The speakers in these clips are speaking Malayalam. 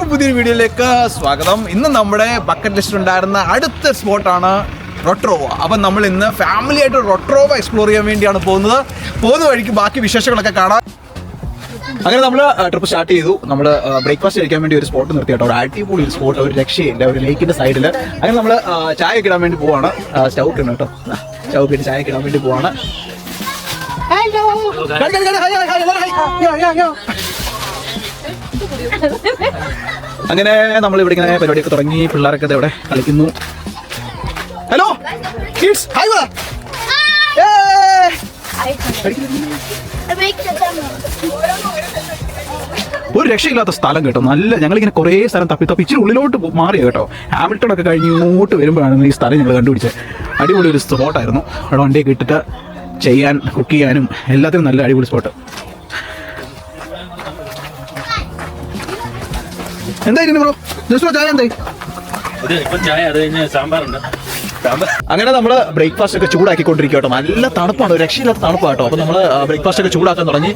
എല്ലാവർക്കും പുതിയൊരു വീഡിയോയിലേക്ക് സ്വാഗതം. ഇന്ന് നമ്മുടെ ബക്കറ്റ് ലിസ്റ്റിൽ ഉണ്ടായിരുന്ന അടുത്ത സ്പോട്ടാണ് റൊട്രോവ. അപ്പം നമ്മൾ ഇന്ന് ഫാമിലി ആയിട്ട് റൊട്രോവ എക്സ്പ്ലോർ ചെയ്യാൻ വേണ്ടിയാണ് പോകുന്ന വഴിക്ക് ബാക്കി വിശേഷങ്ങളൊക്കെ കാണാം. അങ്ങനെ നമ്മൾ ട്രിപ്പ് സ്റ്റാർട്ട് ചെയ്തു. നമ്മൾ ബ്രേക്ക്ഫാസ്റ്റ് കഴിക്കാൻ വേണ്ടി ഒരു സ്പോട്ട് നിർത്തി കേട്ടോ. ഒരു അടിപൊളി ഒരു സ്പോട്ട്, ഒരു രക്ഷയില്ല, ഒരു ലേക്കിന്റെ സൈഡിൽ. അങ്ങനെ നമ്മൾ ചായ ഒക്കെ ഇടാൻ വേണ്ടി പോവാണ്. സ്റ്റൗ ഒക്കെ ഉണ്ട് കേട്ടോ. സ്റ്റൗ ഒക്കെ ഇട്ട് ചായ ഒക്കെ ഇടാൻ വേണ്ടി പോവാണ്. അങ്ങനെ നമ്മൾ ഇവിടെ ഇങ്ങനെ പരിപാടിയൊക്കെ തുടങ്ങി. പിള്ളേരൊക്കെ ഇവിടെ കളിക്കുന്നു. ഹലോ കിഡ്സ്, ഹായ് വാ. ഒരു രക്ഷയില്ലാത്ത സ്ഥലം കേട്ടോ. നല്ല ഞങ്ങളിങ്ങനെ കുറേ സ്ഥലം തപ്പി ഇച്ചിരി ഉള്ളിലോട്ട് മാറി കേട്ടോ. ഹാമിൽട്ടൺ ഒക്കെ കഴിഞ്ഞ് ഇങ്ങോട്ട് വരുമ്പോഴാണ് ഈ സ്ഥലം ഞങ്ങൾ കണ്ടുപിടിച്ചത്. അടിപൊളി ഒരു സ്പോട്ടായിരുന്നു. അവിടെ വണ്ടിയൊക്കെ ഇട്ടിട്ട് ചെയ്യാൻ, കുക്ക് ചെയ്യാനും എല്ലാത്തിനും നല്ല അടിപൊളി സ്പോട്ട്. എന്തായിരുന്നു ബ്രോ? ചായ എന്തായി? അങ്ങനെ നമ്മള് ബ്രേക്ക്ഫാസ്റ്റ് ഒക്കെ ചൂടാക്കിക്കൊണ്ടിരിക്കുക കേട്ടോ. നല്ല തണുപ്പാണ്, ഒരു രക്ഷയില്ലാത്ത തണുപ്പാണ് കേട്ടോ. അപ്പൊ നമ്മള് ബ്രേക്ക്ഫാസ്റ്റ് ഒക്കെ ചൂടാക്കാൻ തുടങ്ങി.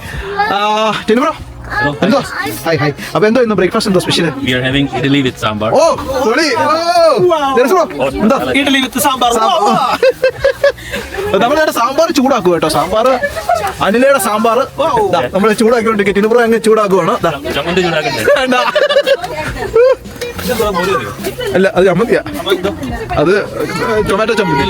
ബ്രോ എന്തോ ഹായ് ഹായ്. അപ്പൊ എന്തോ ഇന്ന് ബ്രേക്ക്ഫാസ്റ്റ് എന്തോ സ്പെഷ്യൽ? നമ്മളിവിടെ സാമ്പാർ ചൂടാക്കുക കേട്ടോ. സാമ്പാർ അനിലയുടെ സാമ്പാർ നമ്മൾ ചൂടാക്കിക്കൊണ്ടിരിക്കുക. ടിനുബ്രോ അങ്ങ് ചൂടാക്കുവാണ്. അല്ല, അത് ചമ്മന്തിയാ. അത് ടൊമാറ്റോ ചമ്മന്തി.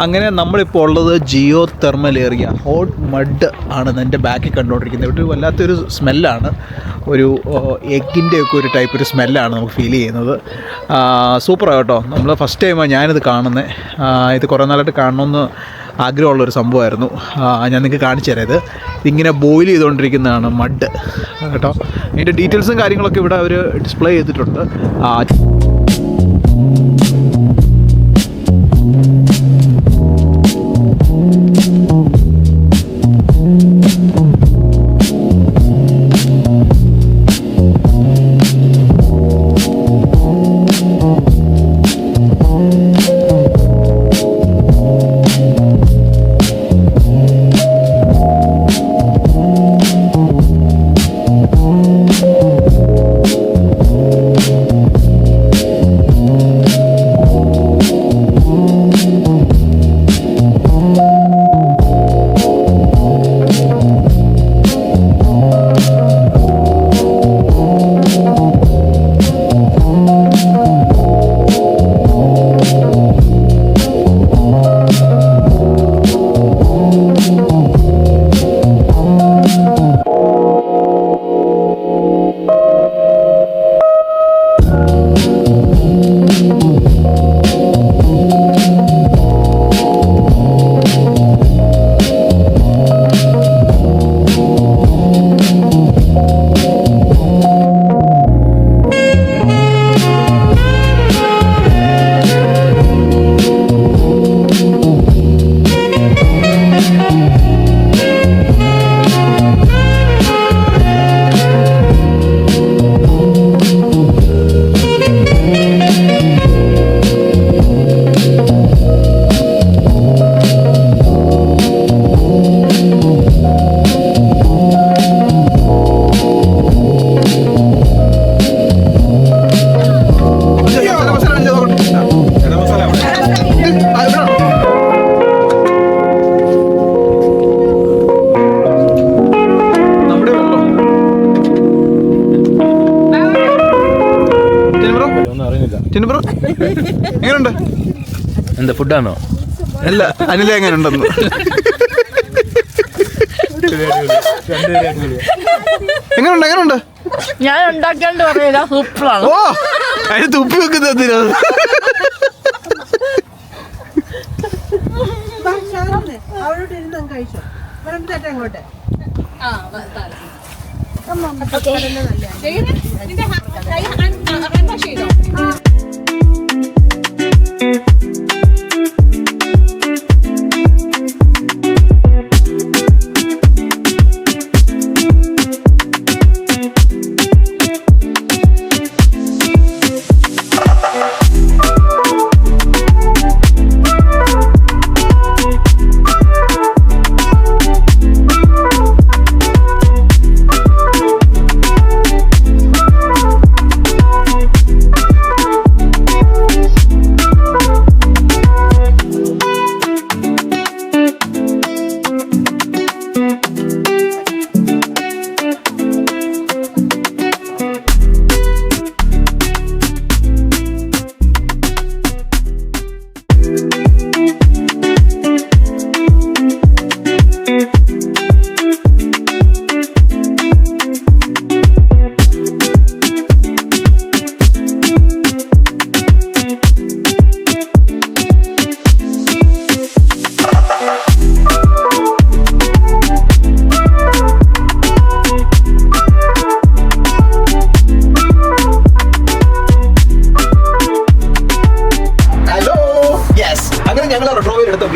അങ്ങനെ നമ്മളിപ്പോൾ ഉള്ളത് geothermal area. Hot mud ആണ് എൻ്റെ ബാക്കിൽ കണ്ടുകൊണ്ടിരിക്കുന്നത്. ഒരു വല്ലാത്തൊരു സ്മെല്ലാണ്, ഒരു എഗ്ഗിൻ്റെ ഒക്കെ ഒരു ടൈപ്പ് ഒരു സ്മെല്ലാണ് നമുക്ക് ഫീൽ ചെയ്യുന്നത്. സൂപ്പറാണ് കേട്ടോ. നമ്മൾ ഫസ്റ്റ് ടൈമാണ് ഞാനിത് കാണുന്നത്. ഇത് കുറേ നാളായിട്ട് കാണണമെന്ന് ആഗ്രഹമുള്ളൊരു സംഭവമായിരുന്നു. ഞാൻ നിങ്ങൾക്ക് കാണിച്ചു തരാം. ഇതിങ്ങനെ ബോയിൽ ചെയ്തുകൊണ്ടിരിക്കുന്നതാണ് മഡ് കേട്ടോ. അതിൻ്റെ ഡീറ്റെയിൽസും കാര്യങ്ങളൊക്കെ ഇവിടെ അവർ ഡിസ്പ്ലേ ചെയ്തിട്ടുണ്ട്. ടിൻബ്രോ എങ്ങനെയുണ്ട്? എന്താ ഫുഡാണോ? അല്ല, അനില എങ്ങനെയുണ്ടെന്ന്. എങ്ങനെയുണ്ട്? ഞാൻ ഉണ്ടാക്കാണ്ട് പറയില്ല, സൂപ്പറാണ്. ഓ, അതിന് തുപ്പി വെക്കുന്നത്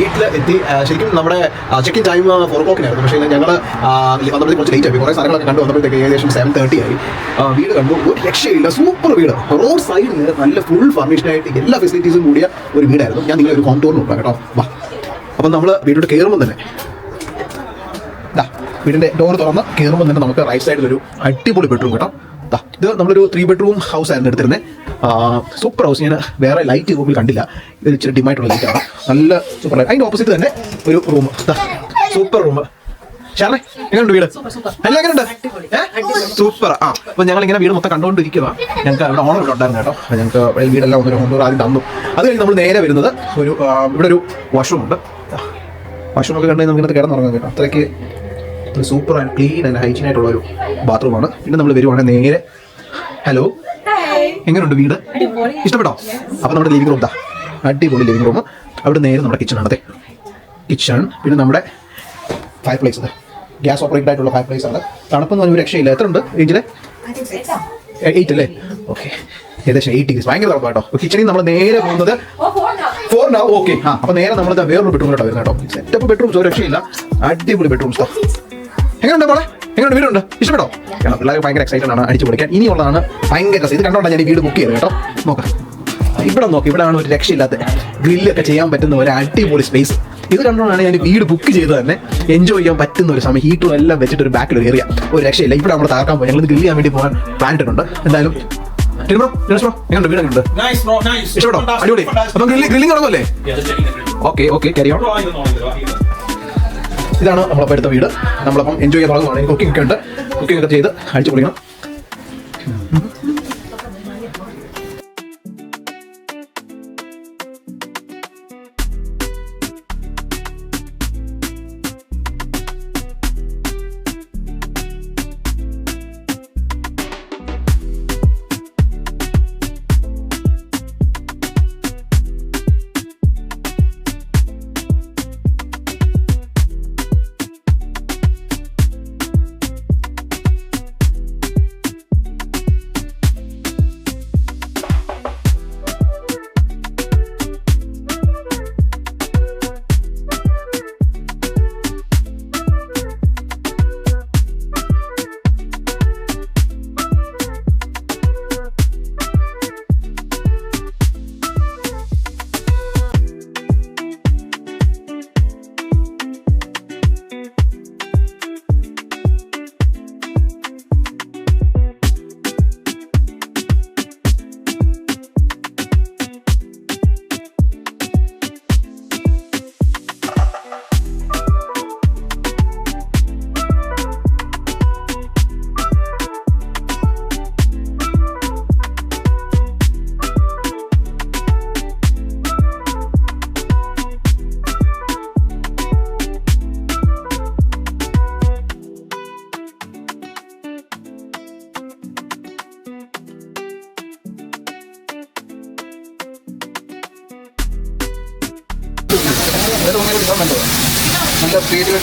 വീട്ടിൽ എത്തി. ശരിക്കും നമ്മുടെ ചെക്കിൻ ടൈം 4 o'clock പക്ഷേ ഞങ്ങൾ വന്നപ്പോഴത്തേക്ക് കുറച്ച് ലേറ്റ് ആയി. കുറേ സാധനങ്ങളൊക്കെ കണ്ടു വന്നപ്പോഴത്തേക്ക് ഏകദേശം 7:30 ആയി. വീട് കണ്ടു, ഒരു രക്ഷയില്ല, സൂപ്പർ വീട്. റോഡ് സൈഡിൽ നല്ല ഫുൾ ഫർണിഷ്ഡായിട്ട് എല്ലാ ഫെസിലിറ്റീസും കൂടിയ ഒരു വീടായിരുന്നു. ഞാൻ നിങ്ങളെ ഒരു ഹോം ടൂർ നോക്കാം കേട്ടോ. വാ. അപ്പം നമ്മൾ വീട്ടിലോട്ട് കയറുമ്പോൾ തന്നെ വീടിൻ്റെ ഡോർ തുറന്ന് കയറുമ്പോൾ തന്നെ നമുക്ക് റൈറ്റ് സൈഡിലൊരു അടിപൊളി ബെഡ്റൂം കേട്ടോ. ഇത് നമ്മളൊരു 3 bedroom ഹൗസ് ആയിരുന്നു എടുത്തിരുന്നത്. Super house. ഞാൻ വേറെ ലൈറ്റ് റൂമിൽ കണ്ടില്ല. ഇത് ഇച്ചിരി ഡിമായിട്ടുള്ള ലൈറ്റാണ്. നല്ല സൂപ്പർ ലൈറ്റ്. അതിൻ്റെ ഓപ്പോസിറ്റ് തന്നെ ഒരു റൂം. Super room. ഷാർണേ എങ്ങനെയുണ്ട് വീട്? അല്ല എങ്ങനെയുണ്ട്? സൂപ്പർ. അപ്പോൾ ഞങ്ങളിങ്ങനെ വീട് മൊത്തം കണ്ടുകൊണ്ടിരിക്കുക. ഞങ്ങൾക്ക് അവിടെ ഓണം ഇവിടെ ഉണ്ടായിരുന്നു കേട്ടോ. ഞങ്ങൾക്ക് വീടെല്ലാം ഒരു ഹോം ടൂർ ആദ്യം തന്നു. അത് കഴിഞ്ഞ് നമ്മൾ നേരെ വരുന്നത് ഇവിടെ ഒരു വാഷ്റൂം ഉണ്ട്. വാഷ്റൂമൊക്കെ കണ്ടു നമുക്ക് ഇന്നത്തെ കിടന്നുറങ്ങാം കേട്ടോ. അത്രയ്ക്ക് super and clean and hygiene ആയിട്ടുള്ള ഒരു ബാത്റൂമാണ്. പിന്നെ നമ്മൾ വരുവാണെങ്കിൽ നേരെ ഹലോ എങ്ങനെയുണ്ട് വീട്? ഇഷ്ടപ്പെട്ടോ? അപ്പോൾ നമ്മുടെ ലിവിംഗ് റൂം അടിപൊളി ലിവിംഗ് റൂം. അവിടെ നേരെ നമ്മുടെ കിച്ചൺ ആണ്. കിച്ചൺ. പിന്നെ നമ്മുടെ ഫയർ പ്ലേസ്, ഗ്യാസ് ഓപ്പറേറ്റഡ് ആയിട്ടുള്ള ഫയർ പ്ലേസ് ആണ്. തണുപ്പൊന്നും ഒരു രക്ഷയില്ല. എത്ര ഉണ്ട് റേഞ്ചിൽ? 8 അല്ലേ? ഓക്കെ, ഏകദേശം 8 degrees. ഭയങ്കര തണുപ്പാണ് കേട്ടോ. കിച്ചണിൽ നമ്മൾ നേരെ പോകുന്നത് 4 now. ഓക്കെ. അപ്പോൾ നേരെ നമ്മൾ വേറൊരു ബെഡ്റൂം കേട്ടോ വരുന്നത് കേട്ടോ. സെറ്റപ്പ് ബെഡ്റൂംസ് ഒരു രക്ഷയില്ല. അടിപൊളി ബെഡ്റൂംസ്. എങ്ങനെയുണ്ട് മോളെ? എങ്ങനെയുണ്ട്? വീടുണ്ട്? ഇഷ്ടപ്പെട്ടോ? പിള്ളേർ ഭയങ്കര എക്സൈറ്റഡ് ആണ് അടിച്ചു പൊളിക്കാൻ. ഇനിയുള്ളതാണ് ഭയങ്കര രസം. ഇത് കണ്ടോണ്ടാണ് ഞാൻ ഈ വീട് ബുക്ക് ചെയ്തത് കേട്ടോ. നോക്കാം, ഇവിടെ നോക്കി. ഇവിടെയാണ് ഒരു രക്ഷയില്ലാത്ത ഗ്രില്ലൊക്കെ ചെയ്യാൻ പറ്റുന്ന ഒരു അടിപൊളി സ്പേസ്. ഇത് കണ്ടുകൊണ്ടാണ് ഞാൻ വീട് ബുക്ക് ചെയ്തത് തന്നെ. എൻജോയ് ചെയ്യാൻ പറ്റുന്ന ഒരു സമയം. ഹീറ്ററും എല്ലാം വെച്ചിട്ട് ഒരു ബാക്കിൽ ഏരിയ. ഒരു രക്ഷയില്ല. ഇവിടെ നമ്മൾ താർക്കാൻ പോയി. ഞങ്ങൾ ഗ്രില്ല് ചെയ്യാൻ വേണ്ടി പോകാൻ പ്ലാൻ ഇട്ടിട്ടുണ്ട്. എന്തായാലും എങ്ങനെയുണ്ട്? വീട് എങ്ങനെയുണ്ട്? ഇഷ്ടപ്പെട്ടോ? അടിപൊളി. അപ്പം ഗ്രില്ലിംഗ് തുടങ്ങുമല്ലേ? Okay carry on. ഇതാണ് നമ്മളപ്പോൾ എടുത്ത വീട്. നമ്മളപ്പം എൻജോയ് ചെയ്യാൻ തുടങ്ങുകയാണ്. കുക്കിംഗ് ഒക്കെ ഉണ്ട്. കുക്കിംഗ് ഒക്കെ ചെയ്ത് അടിച്ചു പൊളിക്കണം. നല്ലത്, നല്ല പേര്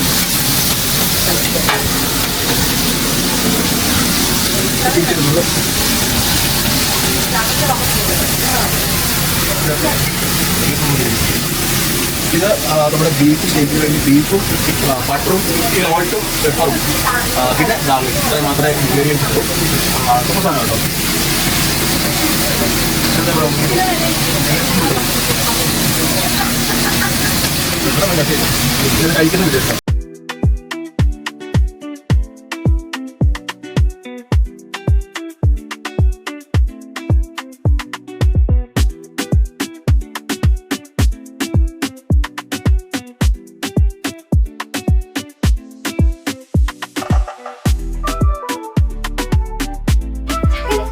ഇത് നമ്മുടെ ബീഫ് ഷേക്കിന് വേണ്ടി ബീഫും ബട്ടറും സോൾട്ടും പെപ്പറും പിന്നെ ഗാർലിക് ഇത്രയും മാത്രമേ ഇൻഗ്രീഡിയൻസ് ഉള്ളൂ. സമയമാണ് കേട്ടോ. ഇത് കഴിക്കുന്ന വിചാരിച്ചു.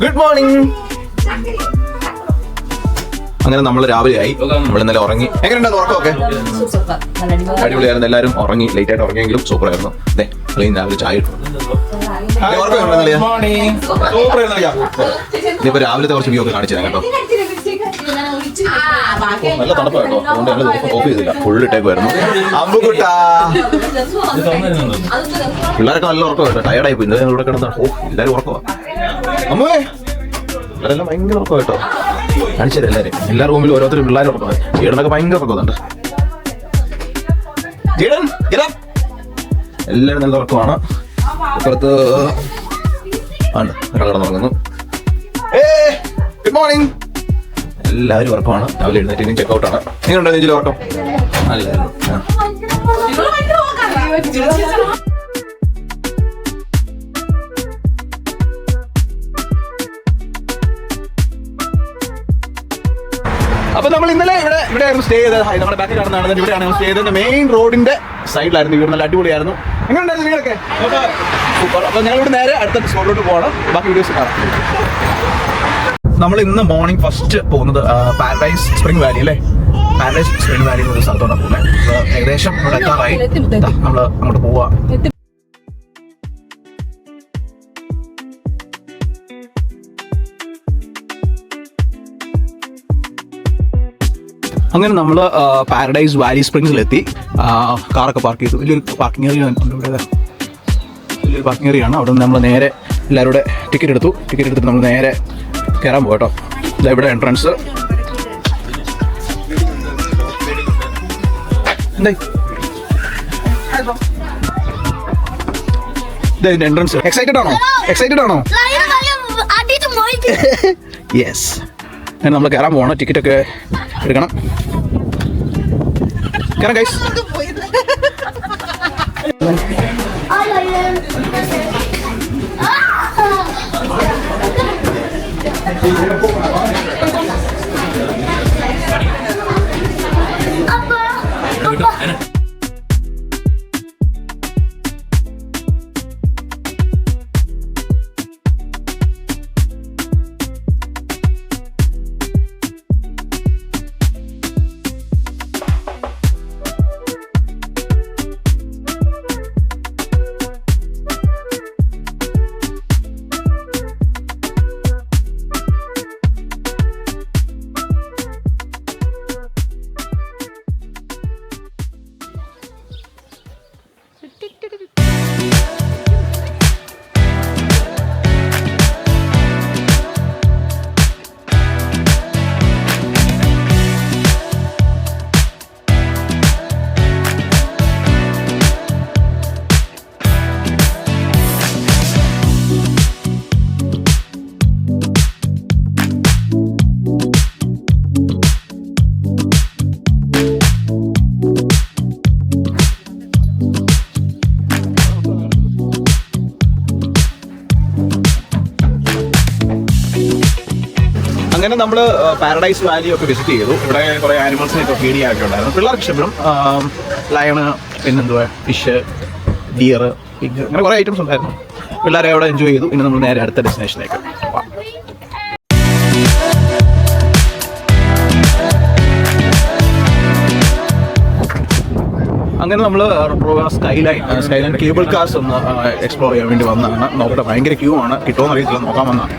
Good morning. അങ്ങനെ നമ്മൾ രാവിലെ ആയി. നമ്മൾ ഇന്നലെ ഉറങ്ങി. എങ്ങനെയുണ്ടായിരുന്നു ഉറക്കമൊക്കെ? അടിപൊളിയായിരുന്നു. എല്ലാവരും ഉറങ്ങി, ലേറ്റ് ആയിട്ട് ഉറങ്ങിയെങ്കിലും സൂപ്പർ ആയിരുന്നു. അതെ, അല്ലെങ്കിൽ രാവിലെ ചായ ഇനിയിപ്പോ രാവിലത്തെ കുറച്ച് വ്യൂ ഒക്കെ കാണിച്ചു തരാം കേട്ടോ. നല്ല തണുപ്പ് കേട്ടോ, അതുകൊണ്ട് ഞങ്ങൾ ഓഫ് ചെയ്തില്ല, ഫുൾ ഇട്ടേക്കുമായിരുന്നു. അമ്പുകുട്ടാ, പിള്ളേരൊക്കെ നല്ല ഉറക്കം കേട്ടോ, ടയർഡായി പോയി. ഇന്നലെ ഇവിടെ കിടന്നാ എല്ലാവരും ഉറക്കമാ. അമ്മേ ഇവരെല്ലാം ഭയങ്കര ഉറക്കം കേട്ടോ. കാണിച്ചത് എല്ലാ റൂമിലും ഓരോരുത്തരും പിള്ളേരും ഉറക്കം. ജീടനൊക്കെ ഭയങ്കര ഉറക്കമുണ്ട്. എല്ലാവരും നല്ല ഉറക്കമാണ്. ഇപ്പുറത്ത് ആണ് ഒരാൾ കിടന്നുറങ്ങുന്നു. Good morning. എല്ലാവരും ഉറക്കമാണ്. രാവിലെ എഴുന്നേറ്റ് ചെക്കൗട്ട് ആണ്. എങ്ങനെയുണ്ടോ നെഞ്ചിൽ ഉറക്കം? നല്ലായിരുന്നു. അപ്പൊ നമ്മൾ ഇന്നലെ ഇവിടെയായിരുന്നു സ്റ്റേ ചെയ്തത്. നമ്മുടെ ബാക്കിൽ കാണുന്നതാണ് ഇവിടെയാണ് സ്റ്റേ ചെയ്തത്. മെയിൻ റോഡിന്റെ സൈഡിലായിരുന്നു. ഇവിടെ നല്ല അടിപൊളിയായിരുന്നു. എങ്ങനെയുണ്ടായിരുന്നു നിങ്ങളൊക്കെ? സൂപ്പർ. അപ്പൊ ഞങ്ങൾ ഇവിടെ നേരെ അടുത്ത സ്പോട്ടിലോട്ട് പോകണം. ബാക്കി വീഡിയോസ് കാണാം. നമ്മൾ ഇന്ന് മോർണിംഗ് ഫസ്റ്റ് പോകുന്നത് പാരഡൈസ് സ്പ്രിംഗ് വാലി അല്ലേ? പാരഡൈസ് സ്പ്രിംഗ് വാലി എന്നൊരു സ്ഥലത്തോട്ടാണ് പോകുന്നത്. ഏകദേശം ഇവിടെ എത്താറായി. നമ്മൾ അങ്ങോട്ട് പോവാ. അങ്ങനെ നമ്മൾ പാരഡൈസ് വാലി സ്പ്രിങ്സിലെത്തി. കാറൊക്കെ പാർക്ക് ചെയ്തു. വലിയൊരു പാർക്കിംഗ് ഏരിയ ഉണ്ട് ഇവിടെ. വലിയൊരു പാർക്കിംഗ് ഏരിയ ആണ്. അവിടെ നിന്ന് നമ്മൾ നേരെ എല്ലാവരുടെ ടിക്കറ്റ് എടുത്തിട്ട് നമ്മൾ നേരെ കയറാൻ പോകട്ടോ. ഇതാ ഇവിടെ എൻട്രൻസ്. ഇതാ എൻട്രൻസ്. എക്സൈറ്റഡ് ആണോ? യെസ്. അങ്ങനെ നമ്മൾ കയറാൻ പോകണം. ടിക്കറ്റൊക്കെ എടുക്കണം. കയറാം ഗൈസ്. അങ്ങനെ നമ്മൾ പാരഡൈസ് വാലി ഒക്കെ വിസിറ്റ് ചെയ്തു. ഇവിടെ കുറേ ആനിമൽസിനെയൊക്കെ ഫീഡ് ചെയ്യാനൊക്കെ ഉണ്ടായിരുന്നു. പിള്ളേർക്ക് ഇഷ്ടപ്പെടും. ലയണ്, പിന്നെന്തുവാ, ഫിഷ്, ഡിയർ, പിഗ്, അങ്ങനെ കുറേ ഐറ്റംസ് ഉണ്ടായിരുന്നു. പിള്ളേരെ അവിടെ എൻജോയ് ചെയ്തു. പിന്നെ നമ്മൾ നേരെ അടുത്ത ഡെസ്റ്റിനേഷനിലേക്ക് പോവാം. അങ്ങനെ നമ്മൾ സ്കൈലൈൻ കേബിൾ കാർസ് ഒന്ന് എക്സ്പ്ലോർ ചെയ്യാൻ വേണ്ടി വന്നതാണ്. നോക്കട്ടെ, ഭയങ്കര ക്യൂ ആണ്. കിട്ടുമോ എന്നറിയത്തില്ല, നോക്കാൻ വന്നതാണ്.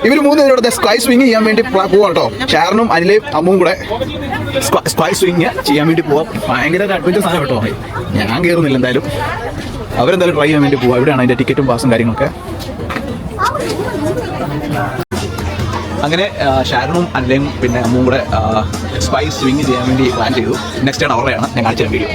ഇവർ 3 പേരോട് സ്കൈ സ്വിങ് ചെയ്യാൻ വേണ്ടി പോവാം കേട്ടോ. ഷാരനും അനിലയും അമ്മും കൂടെ സ്കൈ സ്വിങ് ചെയ്യാൻ വേണ്ടി പോവാം. ഭയങ്കര അഡ്വഞ്ചർ സാധനം കേട്ടോ. ഞാൻ കയറുന്നില്ല എന്തായാലും. അവരെന്തായാലും ട്രൈ ചെയ്യാൻ വേണ്ടി പോവാം. ഇവിടെയാണ് അതിൻ്റെ ടിക്കറ്റും പാസും കാര്യങ്ങളൊക്കെ. അങ്ങനെ ഷാരനും അനിലയും പിന്നെ അമ്മും കൂടെ സ്കൈ സ്വിങ് ചെയ്യാൻ വേണ്ടി പ്ലാൻ ചെയ്തു. നെക്സ്റ്റ് ആണ് അവരുടെയാണ് ഞാൻ കാണിച്ച വീഡിയോ.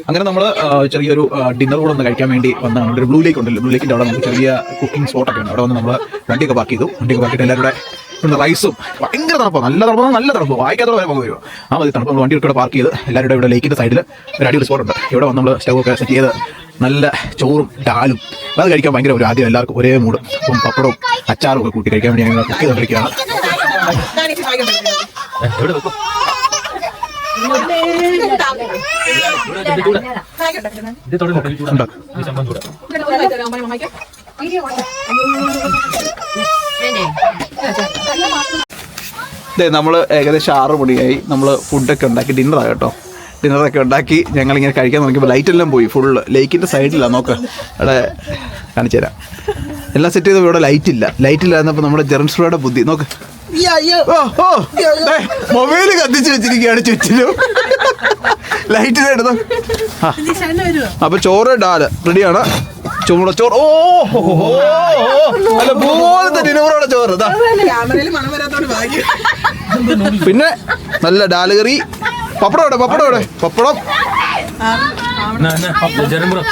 അങ്ങനെ നമ്മൾ ചെറിയൊരു ഡിന്നർ കൂടെ ഒന്ന് കഴിക്കാൻ വേണ്ടി വന്നതാണ്. ഒരു ബ്ലൂ ലേക്ക് ഉണ്ടല്ലോ, ബ്ലൂ ലേക്കിൻ്റെ അവിടെ നമുക്ക് ചെറിയ കുക്കിംഗ് സ്പോട്ടൊക്കെ ഉണ്ട്. അവിടെ വന്ന് നമ്മൾ വണ്ടിയൊക്കെ പാർക്ക് ചെയ്തു. വണ്ടിയൊക്കെ പാക്കിയിട്ട് എല്ലാവരുടെ പിന്നെ റൈസും ഭയങ്കര തണുപ്പാണ്, നല്ല തണുപ്പ് വായിക്കാത്ത വരെ പോകും. ആ മതി തണുപ്പ്. വണ്ടിയൊക്കെ ഇവിടെ പാർക്ക് ചെയ്ത് എല്ലാവരുടെ ഇവിടെ ലേക്കിൻ്റെ സൈഡിൽ ഒരു അടിപൊളി സ്പോട്ടുണ്ട്. ഇവിടെ വന്ന് നമ്മൾ സ്റ്റൗവൊക്കെ സെറ്റ് ചെയ്ത് നല്ല ചോറും ഡാലും അത് കഴിക്കാൻ ഭയങ്കര ഒരു ആദ്യം എല്ലാവർക്കും ഒരേ മൂഡ്. അപ്പം പപ്പടവും അച്ചാറും ഒക്കെ കൂട്ടി കഴിക്കാൻ വേണ്ടി ഞങ്ങൾ കുക്ക് ചെയ്തുകൊണ്ടിരിക്കുകയാണ്. നമ്മൾ ഏകദേശം 6 മണിയായി. നമ്മൾ ഫുഡൊക്കെ ഉണ്ടാക്കി ഡിന്നറാണ് കേട്ടോ. ഡിന്നറൊക്കെ ഉണ്ടാക്കി ഞങ്ങളിങ്ങനെ കഴിക്കാൻ നോക്കിയപ്പോൾ ലൈറ്റെല്ലാം പോയി. ഫുള്ള് ലേക്കിൻ്റെ സൈഡിലാണ്. നോക്ക് അവിടെ കാണിച്ചു തരാം. എല്ലാം സെറ്റ് ചെയ്തപ്പോൾ ഇവിടെ ലൈറ്റില്ലായിരുന്നപ്പോൾ നമ്മുടെ ജെറൻസ്ഫ്രോയുടെ ബുദ്ധി നോക്ക്. മൊബൈല് കത്തിച്ച് വെച്ചിരിക്കുകയാണ് ചുറ്റിലും. ലൈറ്റിലായിരുന്നു. അപ്പൊ ചോറ് ഡാല് റെഡിയാണ്. ചൂടച്ചോറ്. അല്ല പോലത്തെ ഡിന്നറോടെ ചോറ്. പിന്നെ നല്ല ഡാല് കറി. പപ്പടം പപ്പടം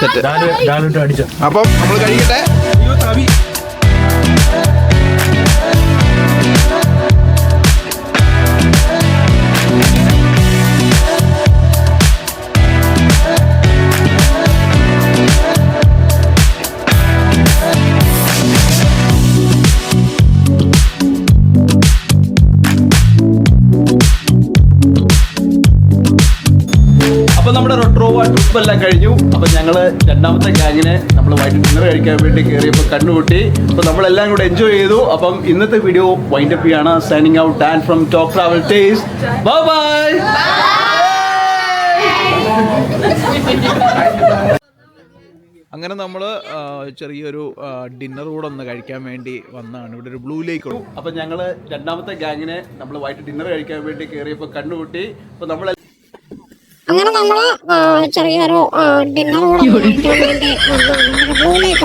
സെറ്റ്. അപ്പം നമ്മൾ കഴിക്കട്ടെ. അപ്പോൾ നമ്മുടെ റൊട്രോവ ട്രിപ്പ് എല്ലാം കഴിഞ്ഞു. അപ്പോൾ ഞങ്ങൾ രണ്ടാമത്തെ ഗ്യാങ്ങിനെ നമ്മൾ വൈകിട്ട് ഡിന്നർ കഴിക്കാൻ വേണ്ടി കയറിയപ്പോൾ കണ്ടുകൂട്ടി. അപ്പോൾ നമ്മളെല്ലാം കൂടെ എൻജോയ് ചെയ്തു. അപ്പം ഇന്നത്തെ വീഡിയോ വൈൻഡ് അപ്പ് ചെയ്യാണ്. Signing out Dan from top travel taste. Bye bye. അങ്ങനെ നമ്മൾ ചെറിയൊരു ഡിന്നർ കൂടെ ഒന്ന് കഴിക്കാൻ വേണ്ടി വന്നതാണ്. ഇവിടെ ഒരു ബ്ലൂ ലേക്ക് ഉണ്ട്. അപ്പം ഞങ്ങൾ രണ്ടാമത്തെ ഗ്യാങ്ങിനെ നമ്മൾ വൈകിട്ട് ഡിന്നർ കഴിക്കാൻ വേണ്ടി കയറിയപ്പോൾ കണ്ടുകൂട്ടി. അപ്പോൾ നമ്മൾ അങ്ങനെ നമ്മൾ ചെറിയൊരു ഡിന്നർ കൂടെ കഴിക്കാൻ വേണ്ടി വന്നതാണ്. ബ്ലൂ ലേക്ക്